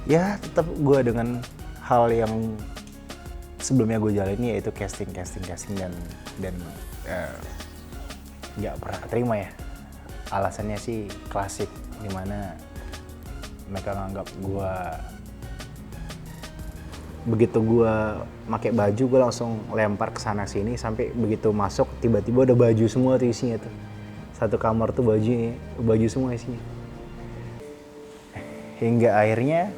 Ya tetap gue dengan hal yang sebelumnya gue jalani, yaitu casting dan nggak pernah keterima ya. Alasannya sih klasik, dimana mereka nganggap gue, begitu gue pakai baju gue langsung lempar ke sana sini, sampai begitu masuk tiba-tiba udah baju semua tuh isinya tuh. Satu kamar tuh baju semua isinya. Hingga akhirnya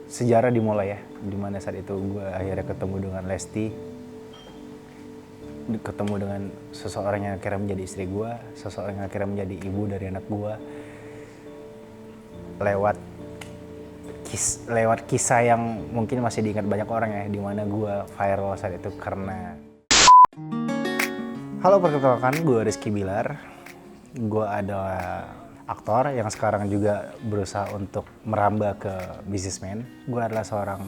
sejarah dimulai ya, dimana saat itu gue akhirnya ketemu dengan Lesti, ketemu dengan seseorang yang akhirnya menjadi istri gue, seseorang yang akhirnya menjadi ibu dari anak gue, lewat kisah yang mungkin masih diingat banyak orang ya, dimana gue viral saat itu karena... Halo, perkenalkan, gue Rizky Bilar. Gue adalah aktor yang sekarang juga berusaha untuk merambah ke bisnismen. Gue adalah seorang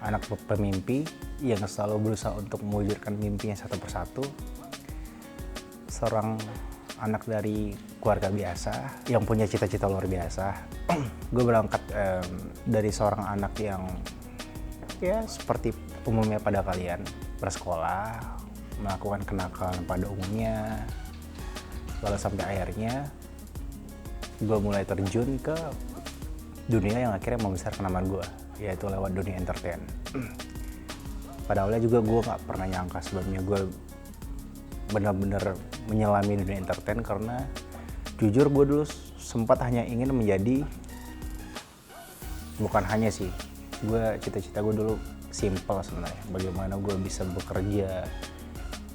anak pemimpi yang selalu berusaha untuk mewujudkan mimpinya satu persatu. Seorang anak dari keluarga biasa yang punya cita-cita luar biasa. Gue berangkat dari seorang anak yang ya seperti umumnya pada kalian, bersekolah, melakukan kenakalan pada umumnya, lalu sampai akhirnya gue mulai terjun ke dunia yang akhirnya membesarkan nama gue, yaitu lewat dunia entertain. Pada awalnya juga gue gak pernah nyangka sebelumnya gue benar-benar menyelami dunia entertain, karena jujur gue dulu sempat hanya ingin menjadi, bukan hanya sih, cita-cita gue dulu simple sebenarnya, bagaimana gue bisa bekerja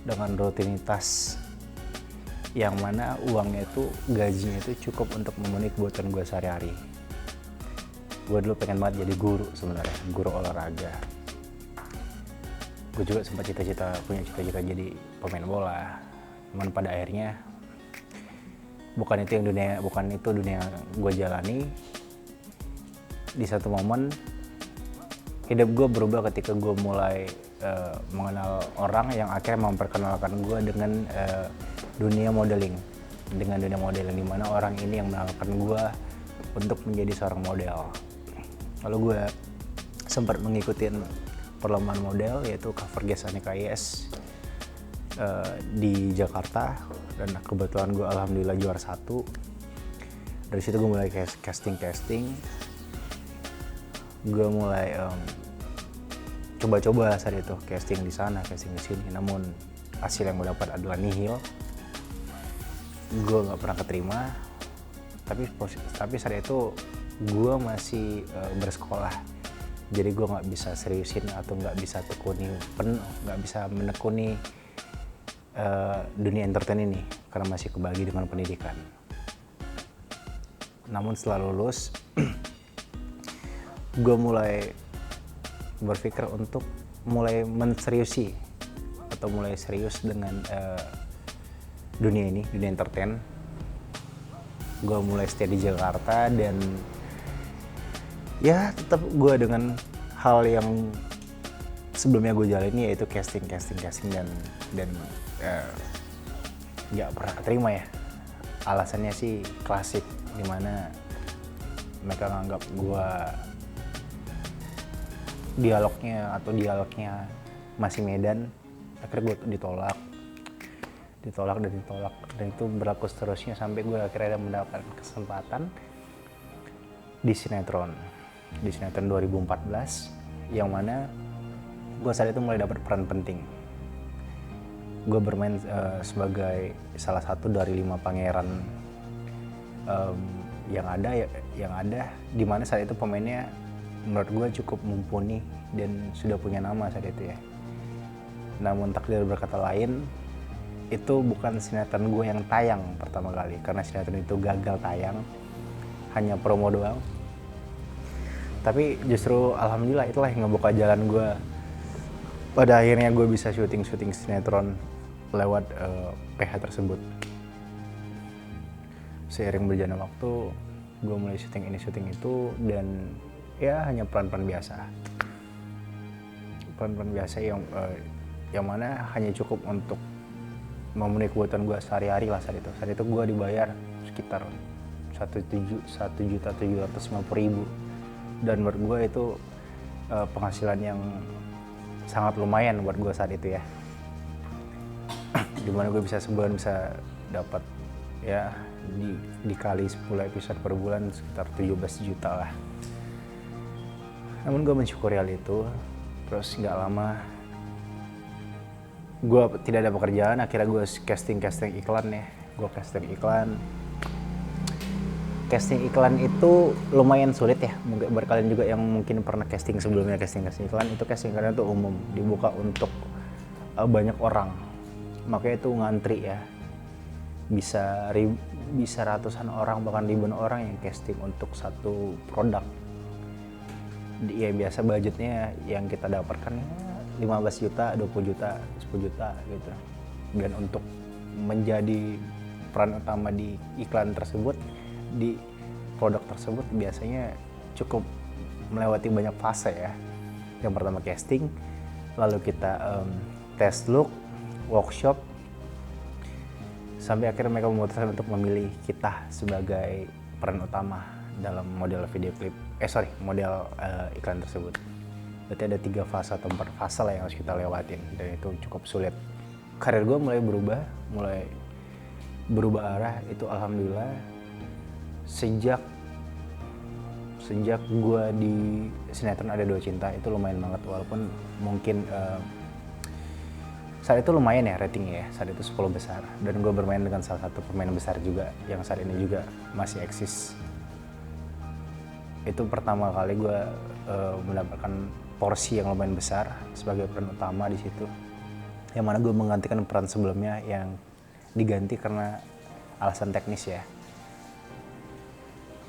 dengan rutinitas yang mana uangnya itu, gajinya itu cukup untuk memenuhi kebutuhan gue sehari-hari. Gue dulu pengen banget jadi guru sebenarnya, guru olahraga. Gue juga sempat punya cita-cita jadi pemain bola. Cuman pada akhirnya bukan itu dunia gue jalani. Di satu momen hidup gue berubah ketika gue mulai mengenal orang yang akhirnya memperkenalkan gue dengan dunia modeling, di mana orang ini yang mengenalkan gue untuk menjadi seorang model. Lalu gue sempat mengikuti perlombaan model, yaitu Cover Guest Aneka IS di Jakarta, dan kebetulan gue alhamdulillah juara 1. Dari situ gue mulai casting, gue mulai coba-coba saat itu, casting di sana, casting di sini, namun hasil yang gue dapat adalah nihil. Gue nggak pernah keterima, tapi saat itu gue masih bersekolah, jadi gue nggak bisa seriusin atau nggak bisa menekuni dunia entertain ini karena masih kebagi dengan pendidikan. Namun setelah lulus gue mulai berpikir untuk mulai serius dengan dunia entertain. Gue mulai stay di Jakarta, dan ya tetap gue dengan hal yang sebelumnya gue jalani, yaitu casting dan nggak pernah keterima ya. Alasannya sih klasik, dimana mereka nganggap gue dialognya masih Medan. Akhirnya gue ditolak, dan itu berlaku seterusnya sampai gue akhirnya mendapatkan kesempatan di sinetron 2014, yang mana gue saat itu mulai dapat peran penting. Gue bermain sebagai salah satu dari 5 pangeran yang ada, di mana saat itu pemainnya menurut gue cukup mumpuni dan sudah punya nama saat itu ya. Namun takdir berkata lain, itu bukan sinetron gue yang tayang pertama kali, karena sinetron itu gagal tayang, hanya promo doang. Tapi justru alhamdulillah itulah yang ngebuka jalan gue. Pada akhirnya gue bisa syuting sinetron lewat PH tersebut. Seiring berjalannya waktu, gue mulai syuting itu, dan ya hanya peran-peran biasa yang mana hanya cukup untuk memenuhi kebutuhan gue sehari-hari lah saat itu gue dibayar sekitar 1.750.000 dan menurut gue itu penghasilan yang sangat lumayan buat gue saat itu ya. Dimana gue bisa sebulan bisa dapat ya dikali 10 episode per bulan sekitar 17 juta lah. Namun gue mensyukuri hal itu. Terus nggak lama gue tidak ada pekerjaan, akhirnya gue casting iklan ya. Gue casting iklan. Casting iklan itu lumayan sulit ya. Mungkin buat kalian juga yang mungkin pernah casting sebelumnya, casting iklan itu casting iklan itu umum, dibuka untuk banyak orang. Makanya itu ngantri ya. Bisa ratusan orang bahkan ribuan orang yang casting untuk satu produk. Ya biasa budgetnya yang kita dapatkan 15 juta, 20 juta, 10 juta gitu. Dan untuk menjadi peran utama di iklan tersebut, di produk tersebut biasanya cukup melewati banyak fase ya. Yang pertama casting, lalu kita test look, workshop, sampai akhirnya mereka memutuskan untuk memilih kita sebagai peran utama dalam model video klip, model iklan tersebut. Berarti ada 3 fase atau 4 fase lah yang harus kita lewatin, dan itu cukup sulit. Karir gue mulai berubah arah itu alhamdulillah sejak gue di sinetron Ada Dua Cinta. Itu lumayan banget, walaupun mungkin saat itu lumayan ya ratingnya ya, saat itu 10 besar, dan gue bermain dengan salah satu pemain besar juga yang saat ini juga masih eksis. Itu pertama kali gue mendapatkan porsi yang lumayan besar sebagai peran utama di situ, yang mana gue menggantikan peran sebelumnya yang diganti karena alasan teknis ya.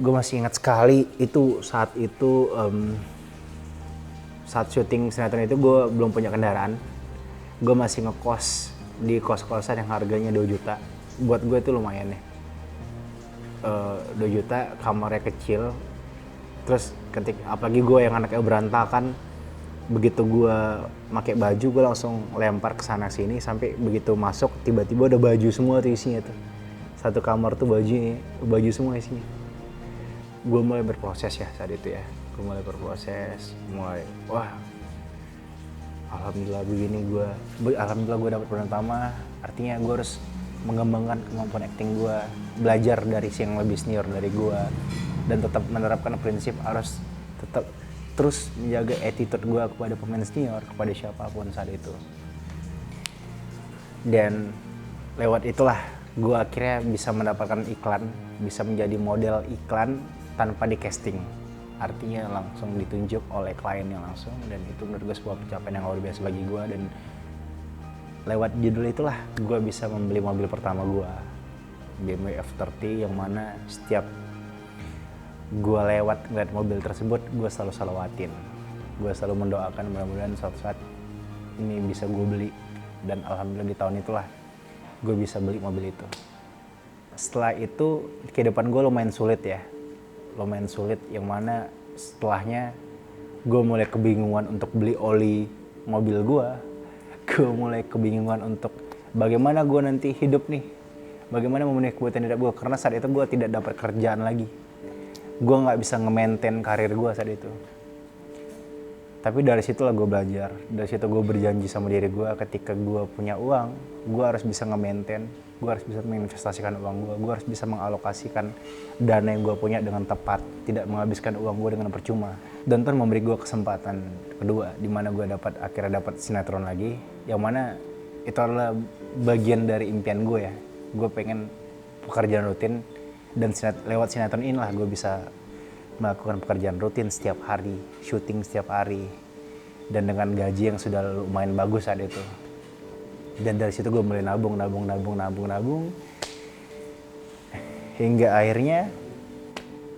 Gue masih ingat sekali itu saat syuting sinetron itu gue belum punya kendaraan. Gue masih ngekos di kos-kosan yang harganya 2 juta. Buat gue itu lumayan ya. 2 juta, kamarnya kecil. Terus apalagi gue yang anaknya berantakan, begitu gue pakai baju gue langsung lempar ke sana sini, sampai begitu masuk tiba-tiba udah baju semua tuh isinya tuh. Satu kamar tuh baju semua isinya. Gue mulai berproses ya saat itu ya. Wah, alhamdulillah gue dapat peran utama. Artinya gue harus mengembangkan kemampuan acting gue, belajar dari si yang lebih senior dari gue, dan tetap menerapkan prinsip harus tetap terus menjaga attitude gue kepada pemain senior, kepada siapapun saat itu. Dan lewat itulah gue akhirnya bisa mendapatkan iklan, bisa menjadi model iklan tanpa di casting. Artinya langsung ditunjuk oleh kliennya langsung, dan itu menurut gue sebuah pencapaian yang luar biasa bagi gue. Dan lewat judul itulah gue bisa membeli mobil pertama gue, BMW F30, yang mana setiap gue ngeliat mobil tersebut gue selalu salawatin. Gue selalu mendoakan mudah-mudahan suatu saat ini bisa gue beli, dan alhamdulillah di tahun itulah gue bisa beli mobil itu. Setelah itu kehidupan gue lumayan sulit, yang mana setelahnya gue mulai kebingungan untuk beli oli mobil gue mulai kebingungan untuk bagaimana gue nanti hidup nih, bagaimana memenuhi kebutuhan hidup gue, karena saat itu gue tidak dapat kerjaan lagi. Gue nggak bisa nge-maintain karir gue saat itu. Tapi dari situlah gue belajar, dari situ gue berjanji sama diri gue, ketika gue punya uang, gue harus bisa nge-maintain, gue harus bisa menginvestasikan uang gue harus bisa mengalokasikan dana yang gue punya dengan tepat, tidak menghabiskan uang gue dengan percuma. Dan Tuhan memberi gue kesempatan kedua, di mana gue akhirnya dapat sinetron lagi, yang mana itu adalah bagian dari impian gue ya. Gue pengen pekerjaan rutin, dan lewat sinetron inilah gue bisa melakukan pekerjaan rutin setiap hari, syuting setiap hari, dan dengan gaji yang sudah lumayan bagus saat itu. Dan dari situ gue mulai nabung, hingga akhirnya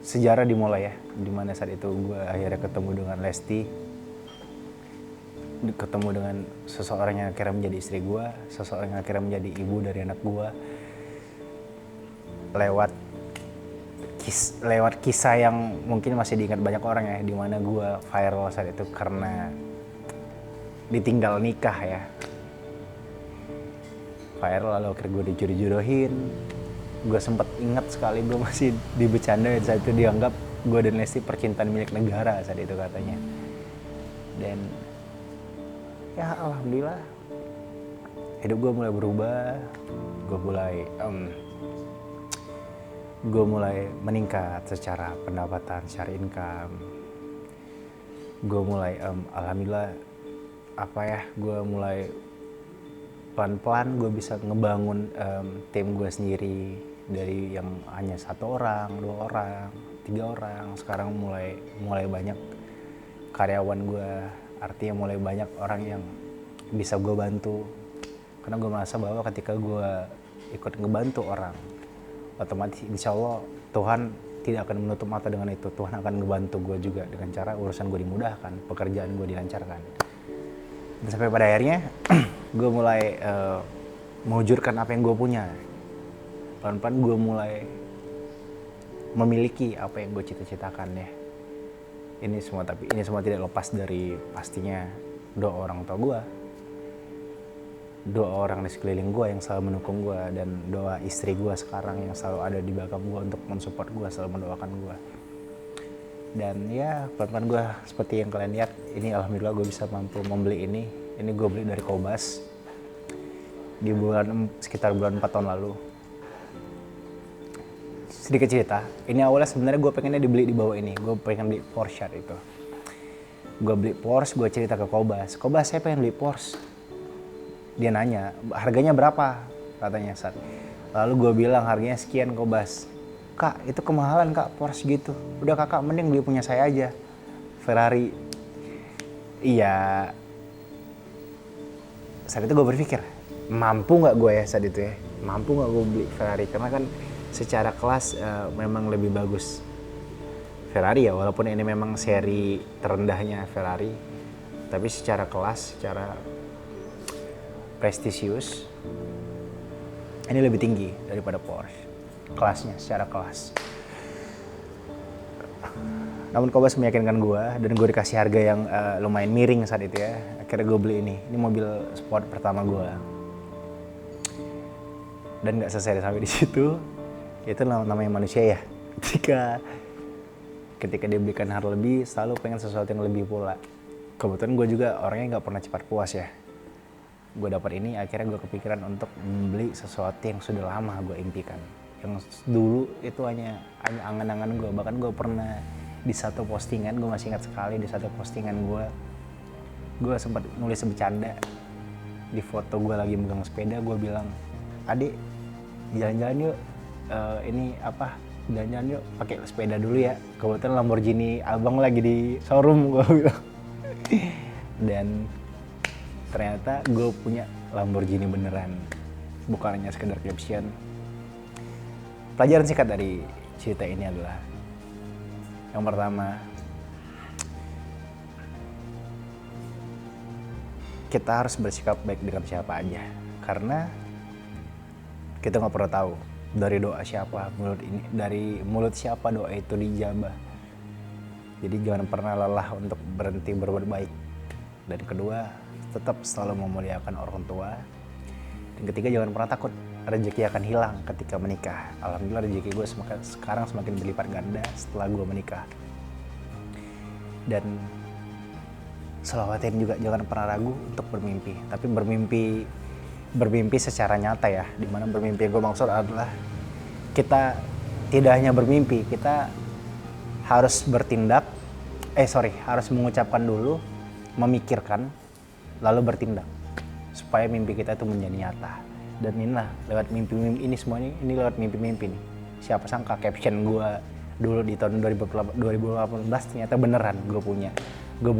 sejarah dimulai ya, dimana saat itu gue akhirnya ketemu dengan Lesti, ketemu dengan seseorang yang akhirnya menjadi istri gue, seseorang yang akhirnya menjadi ibu dari anak gue, lewat kisah yang mungkin masih diingat banyak orang ya, di mana gue viral saat itu karena ditinggal nikah ya. Viral, lalu akhirnya gue dijodoh-jodohin. Gue sempat ingat sekali gue masih dibecanda saat itu, dianggap gue dan Lesti percintaan milik negara saat itu katanya. Dan ya alhamdulillah hidup gue mulai berubah, gue mulai meningkat secara pendapatan, secara income. Gue mulai alhamdulillah gue mulai pelan-pelan gue bisa ngebangun tim gue sendiri dari yang hanya 1 orang, 2 orang, 3 orang. Sekarang mulai banyak karyawan gue, artinya mulai banyak orang yang bisa gue bantu. Karena gue merasa bahwa ketika gue ikut ngebantu orang, otomatis insya Allah Tuhan tidak akan menutup mata dengan itu. Tuhan akan ngebantu gue juga dengan cara urusan gue dimudahkan, pekerjaan gue dilancarkan. Dan sampai pada akhirnya gue mulai mewujudkan apa yang gue punya. Pelan-pelan gue mulai memiliki apa yang gue cita-citakan ya. Ini semua tidak lepas dari pastinya doa orang tua gue, doa orang di sekeliling gue yang selalu mendukung gue, dan doa istri gue sekarang yang selalu ada di belakang gue untuk mensupport gue, selalu mendoakan gue. Dan ya pelan-pelan gue seperti yang kalian lihat, ini alhamdulillah gue bisa mampu membeli ini. Ini gue beli dari Kobas di sekitar bulan 4 tahun lalu. Sedikit cerita, ini awalnya sebenarnya gue pengennya dibeli di bawah ini. Gue pengen beli Porsche itu. Gue beli Porsche, gue cerita ke Kobas, saya pengen beli Porsche. Dia nanya, harganya berapa? Katanya saat. Lalu gue bilang harganya sekian. Kobas, Kak itu kemahalan Kak, Porsche gitu. Udah kakak mending beli punya saya aja, Ferrari. Iya. Saat itu gue berpikir, mampu nggak gue ya saat itu ya? Mampu nggak gue beli Ferrari? Karena kan secara kelas memang lebih bagus Ferrari ya, walaupun ini memang seri terendahnya Ferrari, tapi secara kelas, secara prestisius ini lebih tinggi daripada Porsche kelasnya, secara kelas. Namun Kobas meyakinkan gue, dan gue dikasih harga yang lumayan miring saat itu ya. Akhirnya gue beli ini mobil sport pertama gue. Dan nggak selesai sampai di situ. Itu namanya manusia ya. Ketika diberikan hal lebih, selalu pengen sesuatu yang lebih pula. Kebetulan gue juga orangnya nggak pernah cepat puas ya. Gue dapat ini, akhirnya gue kepikiran untuk membeli sesuatu yang sudah lama gue impikan. Yang dulu itu hanya angan-angan gue. Bahkan gue pernah di satu postingan, gue masih ingat sekali, di satu postingan gue sempat nulis bercanda. Di foto gue lagi megang sepeda, gue bilang, adik jalan-jalan yuk, jalan-jalan yuk pakai sepeda dulu ya. Kebetulan Lamborghini abang lagi di showroom, gue bilang. Dan ternyata gue punya Lamborghini beneran, bukan hanya sekedar caption. Pelajaran singkat dari cerita ini adalah, yang pertama, kita harus bersikap baik dengan siapa aja, karena kita nggak pernah tahu dari doa siapa, dari mulut siapa doa itu dijabah. Jadi jangan pernah lelah untuk berhenti berbuat baik. Dan kedua, tetap selalu memuliakan orang tua. Dan ketiga, jangan pernah takut rezeki akan hilang ketika menikah. Alhamdulillah rezeki gue sekarang semakin berlipat ganda setelah gue menikah. Dan selawatin juga, jangan pernah ragu untuk bermimpi. Tapi bermimpi secara nyata ya. Dimana bermimpi yang gue maksud adalah kita tidak hanya bermimpi, kita harus harus mengucapkan dulu, memikirkan, lalu bertindak supaya mimpi kita itu menjadi nyata. Dan inilah lewat mimpi-mimpi ini, semuanya ini lewat mimpi-mimpi nih. Siapa sangka caption gue dulu di tahun 2018 ternyata beneran gue punya. Gue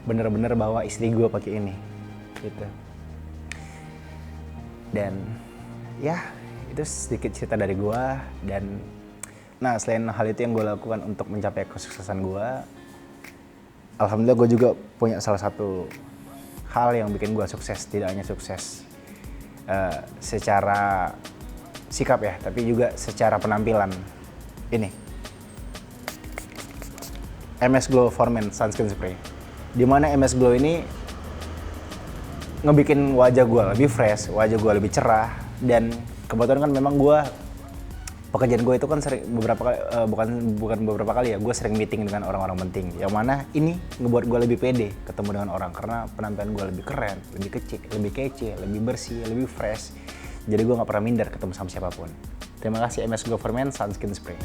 bener-bener bawa istri gue pakai ini gitu. Dan ya itu sedikit cerita dari gue. Dan nah, selain hal itu yang gue lakukan untuk mencapai kesuksesan gue, alhamdulillah gue juga punya salah satu hal yang bikin gue sukses. Tidak hanya sukses secara sikap ya, tapi juga secara penampilan. Ini MS Glow for Men Sunscreen Spray, dimana MS Glow ini ngebikin wajah gue lebih fresh, wajah gue lebih cerah. Dan kebetulan kan memang gue pekerjaan gue itu kan sering bukan beberapa kali ya, gue sering meeting dengan orang-orang penting, yang mana ini ngebuat gue lebih pede ketemu dengan orang karena penampilan gue lebih keren, lebih kece, lebih bersih, lebih fresh. Jadi gue nggak pernah minder ketemu sama siapapun. Terima kasih MS Government Sunscreen Spray.